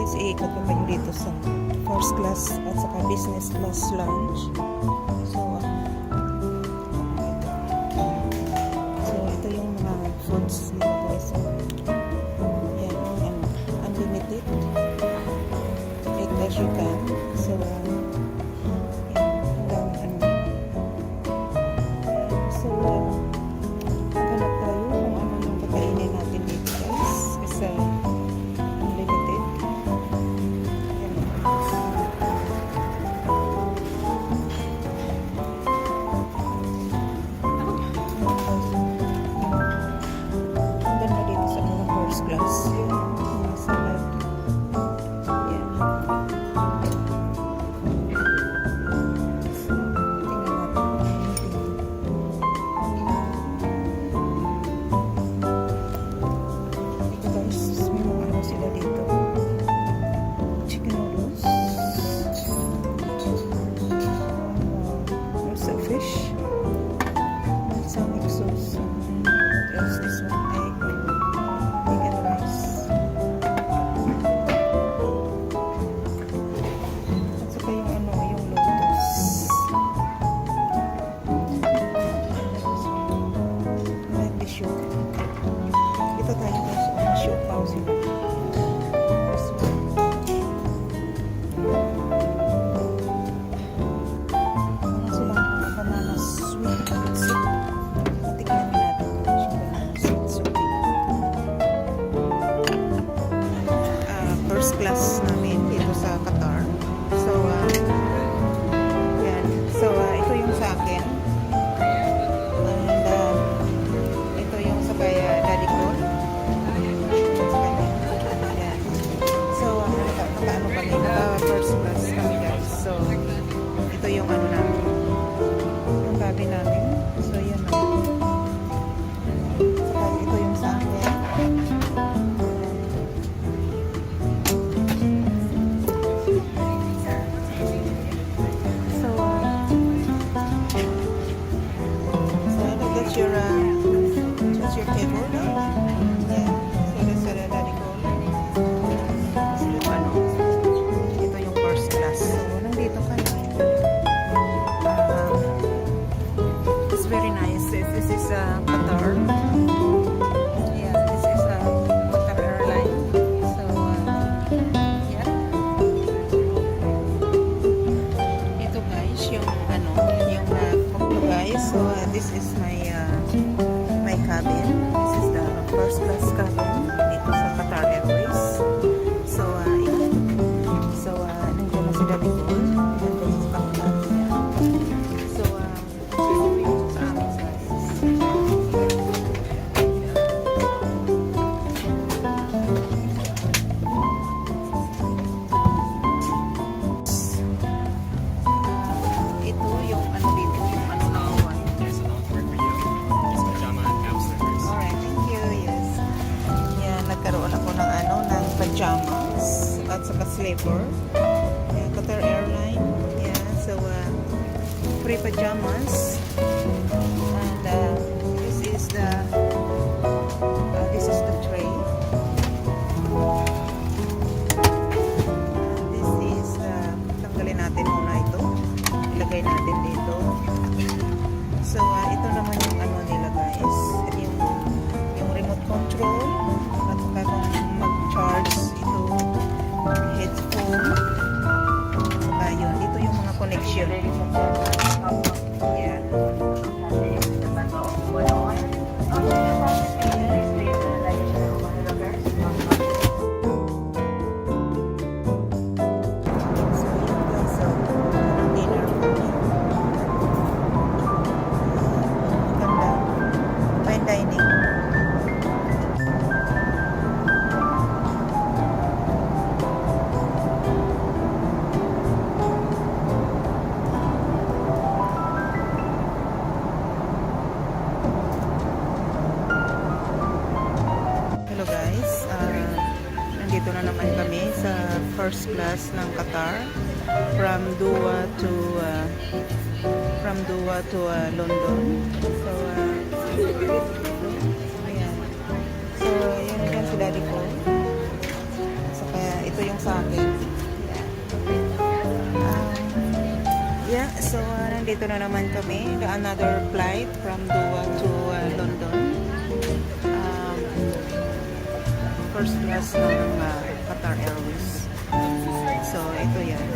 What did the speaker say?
guys, iikot ko kayo dito sa first class at saka business class lounge. So ito yung mga foods nila guys. Yan, unlimited. Eat as you can. So hanap tayo kung ano yung kakainin natin dito guys. Kasi unlimited. Yan. Ang ganda dito sa mga first class. Yung mga salad. Yan. Sila dito. Chicken noodles. Also fish. Balsamic sauce. What else? This one, egg. Egg and rice. At saka yung ano, yung lotus. Like the shoe. Ito tayo guys. Shoe pause sila. First class namin dito sa Qatar. So, yan. So, ito yung sa akin. And, ito yung sa kaya daddy ko. Yan. So, naka-ano kami, naka-first class kami guys. So, ito yung ano namin. Yung cabin namin. So, yan. So, ito yung sa akin. That's your table. Yeah. So that's the daddy ko. So yung ano, ito yung first class. So nandito ka na. It's very nice. This is Qatar. Yeah, this is Qatar Airline. So yeah. Ito guys, yung ano, yung guys. So this is my cabin. This is the first class cabin dito sa Qatar Airways. So, nandiyan na si Daddy Paul. Nandiyan sa kapitán niya. So, sa amin guys. Ito yung ano dito, yung ano na kawan. There's an outdoor for you. There's pajama and cap slippers. Alright, thank you. Yes. Yan, nagkaroon ako ng ano, ng pajamas at saka slipper. Yan, Qatar Airline. Yan, so free pajamas. And this is the tray. This is tanggalin natin muna ito. Ilagay natin dito. So, ito naman yung ano nila guys. Yung remote control. At saka kung mag-charge ito. Headphone. Ayun. Ito yung mga connection. Yeah. Dining. Hello guys, nandito na naman kami sa first class ng Qatar from Doha to London. So ayan. So yan si daddy ko. So kaya ito yung sa na naman kami. The another flight from Doha to London. First class ng Qatar Airways. So, ito yan.